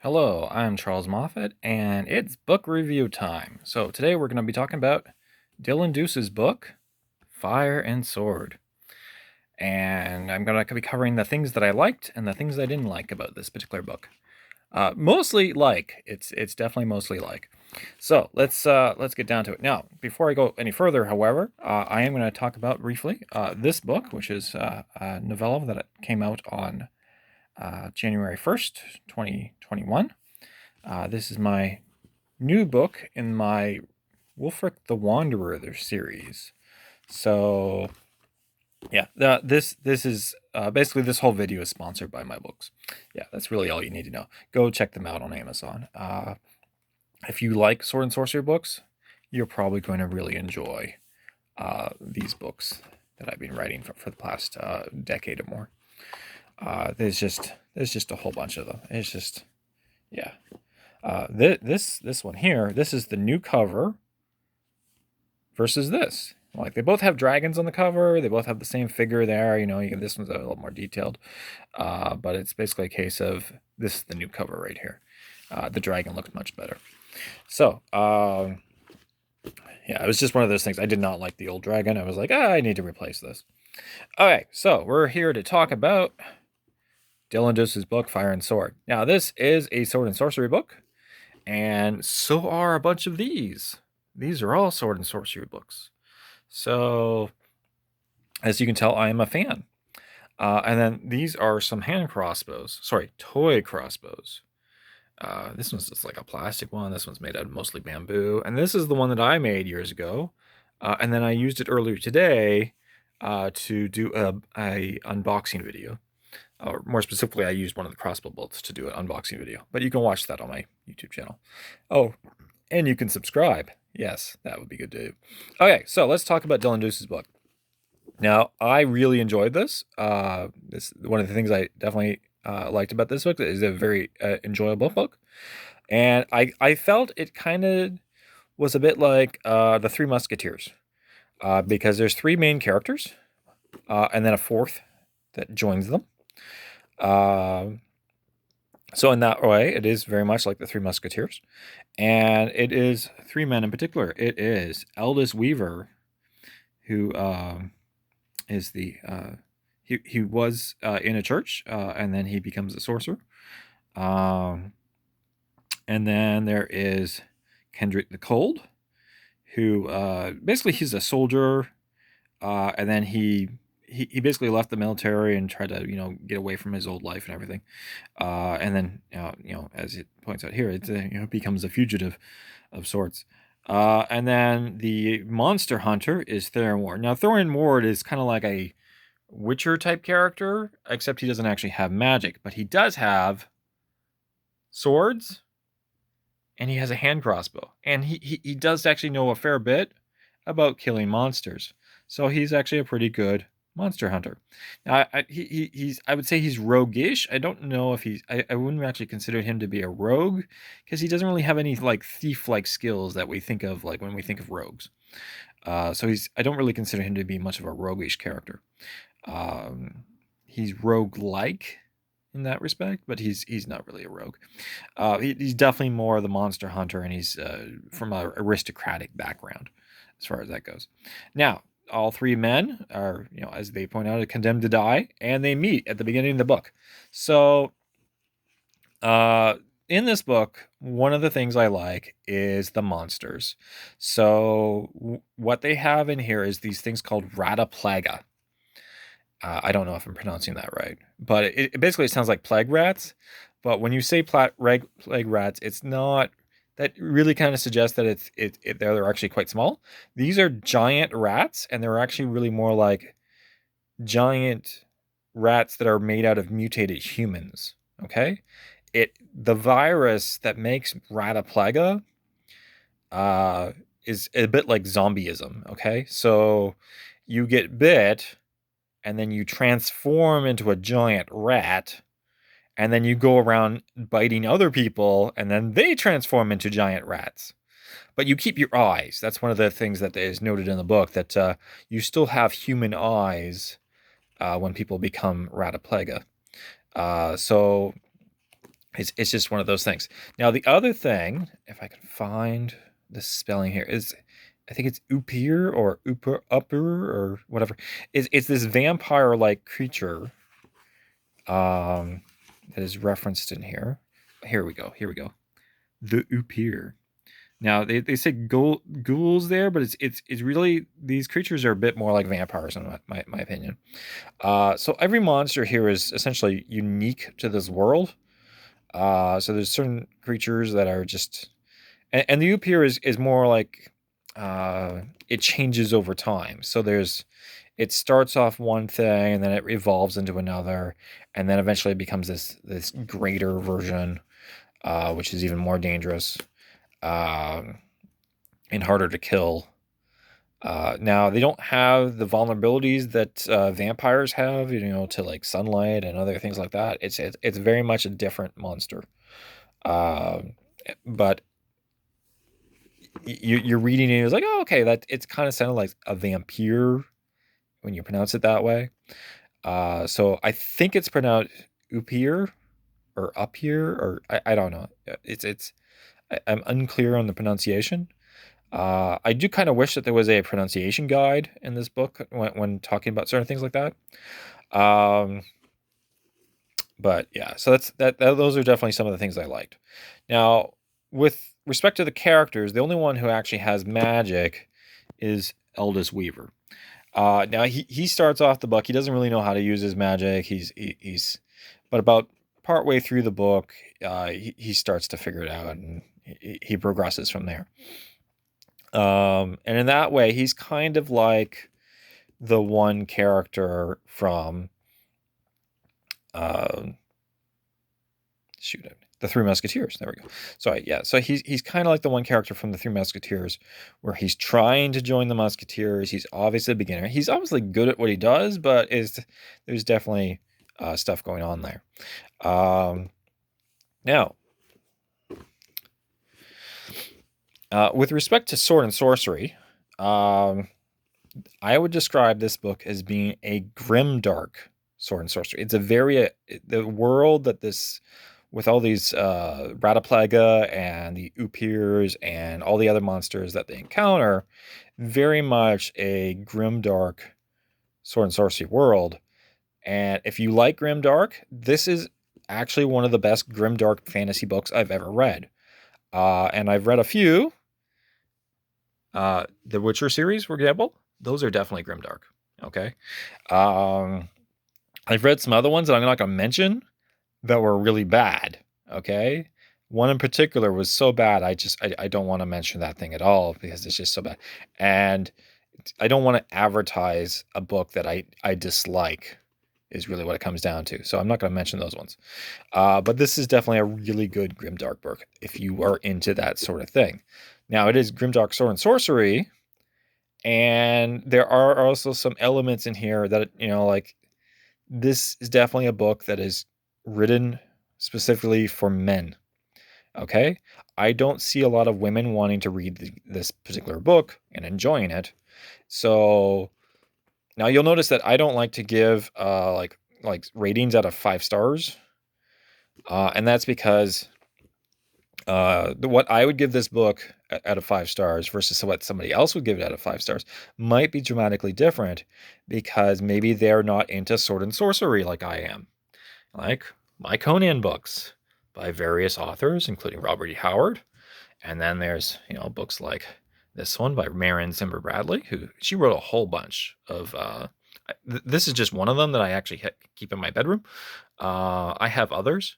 Hello, I'm Charles Moffat, and it's book review time. So today we're going to be talking about Dylan Doose's book, Fire and Sword. And I'm going to be covering the things that I liked and the things I didn't like about this particular book. Mostly like. It's definitely mostly like. So let's get down to it. Now, before I go any further, however, I am going to talk about briefly this book, which is a novella that came out on January 1st, 2021. This is my new book in my Wulfric the Wanderer series. So, yeah, this is basically this whole video is sponsored by my books. Yeah, that's really all you need to know. Go check them out on Amazon. If you like sword and sorcery books, you're probably going to really enjoy these books that I've been writing for the past decade or more. There's just a whole bunch of them. It's just, yeah. This one here, this is the new cover versus this. Like, they both have dragons on the cover. They both have the same figure there. You know, this one's a little more detailed. But it's basically a case of this is the new cover right here. The dragon looks much better. So, yeah, it was just one of those things. I did not like the old dragon. I was like, I need to replace this. Okay, so we're here to talk about Dylan Doose's book, Fire and Sword. Now, this is a sword and sorcery book. And so are a bunch of these. These are all sword and sorcery books. So, as you can tell, I am a fan. And then these are some hand crossbows. Sorry, toy crossbows. This one's just like a plastic one. This one's made out of mostly bamboo. And this is the one that I made years ago. And then I used it earlier today to do a unboxing video. Or more specifically, I used one of the crossbow bolts to do an unboxing video. But you can watch that on my YouTube channel. Oh, and you can subscribe. Yes, that would be good to do. Okay, so let's talk about Dylan Doose's book. Now, I really enjoyed this. This one of the things I definitely liked about this book is a very enjoyable book. And I felt it kind of was a bit like the Three Musketeers. Because there's three main characters. And then a fourth that joins them. So in that way, it is very much like the Three Musketeers. And it is three men in particular. It is Aldous Weaver, who is the... he was in a church, and then he becomes a sorcerer. And then there is Kendrick the Cold, who basically he's a soldier, and then he basically left the military and tried to, get away from his old life and everything. And then, as it points out here, it becomes a fugitive of sorts. And then the monster hunter is Thorin Ward. Now, Thorin Ward is kind of like a Witcher type character, except he doesn't actually have magic, but he does have swords, and he has a hand crossbow. And he does actually know a fair bit about killing monsters. So he's actually a pretty good monster hunter. Now, I would say he's roguish. I don't know if I wouldn't actually consider him to be a rogue, because he doesn't really have any like thief-like skills that we think of like when we think of rogues. So I don't really consider him to be much of a roguish character. He's rogue-like in that respect, but he's not really a rogue. He's definitely more the monster hunter, and he's from an aristocratic background as far as that goes. Now, all three men are, as they point out, condemned to die, and they meet at the beginning of the book. So, in this book, one of the things I like is the monsters. So, what they have in here is these things called Rata Plaga. I don't know if I'm pronouncing that right, but it basically sounds like plague rats. But when you say plague rats, it's not. That really kind of suggests that they're actually quite small. These are giant rats, and they're actually really more like giant rats that are made out of mutated humans. Okay, the virus that makes Rata Plaga is a bit like zombieism. Okay, so you get bit, and then you transform into a giant rat. And then you go around biting other people, and then they transform into giant rats. But you keep your eyes. That's one of the things that is noted in the book, that you still have human eyes when people become Rata Plaga. So It's just one of those things. Now, the other thing, if I can find the spelling here, is I think it's Upir or Upper or whatever. It's this vampire-like creature that is referenced in here. Here we go. Here we go. The Upir. Now they say ghouls there, but it's really, these creatures are a bit more like vampires in my opinion. So every monster here is essentially unique to this world. So there's certain creatures that are just, and the Upir is more like it changes over time. So it starts off one thing and then it evolves into another, and then eventually it becomes this greater version, which is even more dangerous and harder to kill. Now they don't have the vulnerabilities that vampires have, to like sunlight and other things like that. It's very much a different monster. But you're reading it, it's like, oh, okay, that it's kind of sounded like a vampire when you pronounce it that way. So I think it's pronounced Upir or up here, or I don't know. I'm unclear on the pronunciation. I do kind of wish that there was a pronunciation guide in this book when talking about certain things like that. But yeah, so those are definitely some of the things I liked. Now, with respect to the characters, the only one who actually has magic is Eldest Weaver. Now he starts off the book. He doesn't really know how to use his magic. But about partway through the book, he starts to figure it out, and he progresses from there. And in that way, he's kind of like the one character from the Three Musketeers. There we go. Sorry, yeah. So he's kind of like the one character from the Three Musketeers, where he's trying to join the Musketeers. He's obviously a beginner. He's obviously good at what he does, but there's definitely stuff going on there. Now, with respect to sword and sorcery, I would describe this book as being a grimdark sword and sorcery. It's the world that this, with all these Rataplaga and the Upirs and all the other monsters that they encounter, very much a grimdark sword and sorcery world. And if you like grimdark, this is actually one of the best grimdark fantasy books I've ever read. And I've read a few. The Witcher series, for example, those are definitely grimdark. Okay. I've read some other ones that I'm not going to mention that were really bad. Okay. One in particular was so bad, I don't want to mention that thing at all because it's just so bad. And I don't want to advertise a book that I dislike, is really what it comes down to. So I'm not going to mention those ones. But this is definitely a really good grimdark book if you are into that sort of thing. Now, it is grimdark sword and sorcery, and there are also some elements in here that, like, this is definitely a book that is written specifically for men. Okay? I don't see a lot of women wanting to read this particular book and enjoying it. So now you'll notice that I don't like to give like ratings out of 5 stars. And that's because what I would give this book out of 5 stars versus what somebody else would give it out of 5 stars might be dramatically different, because maybe they're not into sword and sorcery like I am. Like my Conan books by various authors, including Robert E. Howard. And then there's, books like this one by Marion Zimmer Bradley, she wrote a whole bunch of, this is just one of them that I actually keep in my bedroom. I have others.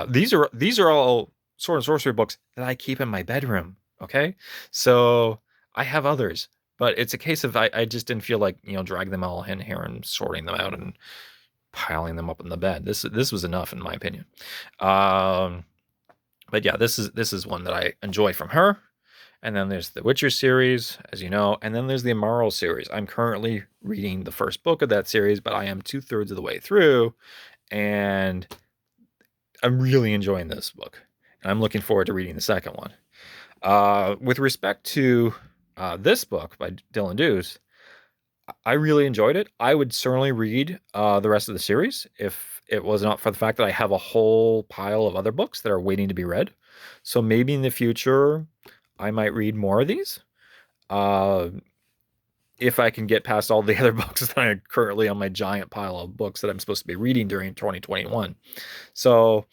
These are all sword and sorcery books that I keep in my bedroom. Okay. So I have others, but it's a case of, I just didn't feel like, dragging them all in here and sorting them out and piling them up in the bed. This was enough in my opinion. But yeah, this is one that I enjoy from her. And then there's the Witcher series, as you know, and then there's the Immoral series. I'm currently reading the first book of that series, but I am 2/3 of the way through, and I'm really enjoying this book. And I'm looking forward to reading the second one. With respect to this book by Dylan Doose, I really enjoyed it. I would certainly read the rest of the series if it was not for the fact that I have a whole pile of other books that are waiting to be read. So maybe in the future, I might read more of these. Uh, if I can get past all the other books that are currently on my giant pile of books that I'm supposed to be reading during 2021. So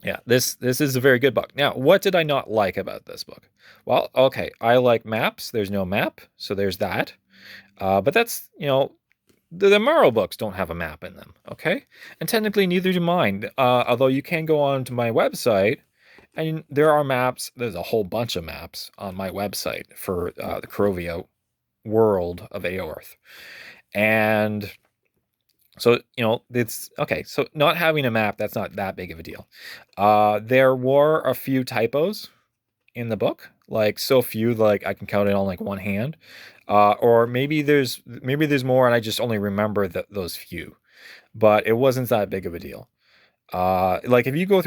yeah, this is a very good book. Now, what did I not like about this book? Well, okay, I like maps. There's no map, so there's that. But that's, the Morrow books don't have a map in them, okay? And technically, neither do mine. Although you can go on to my website, and there are maps. There's a whole bunch of maps on my website for the Carovia world of Aorth. And so, it's okay. So not having a map, that's not that big of a deal. There were a few typos in the book, like so few, like I can count it on like one hand. Or maybe there's more and I just only remember those few, but it wasn't that big of a deal. Like if you go through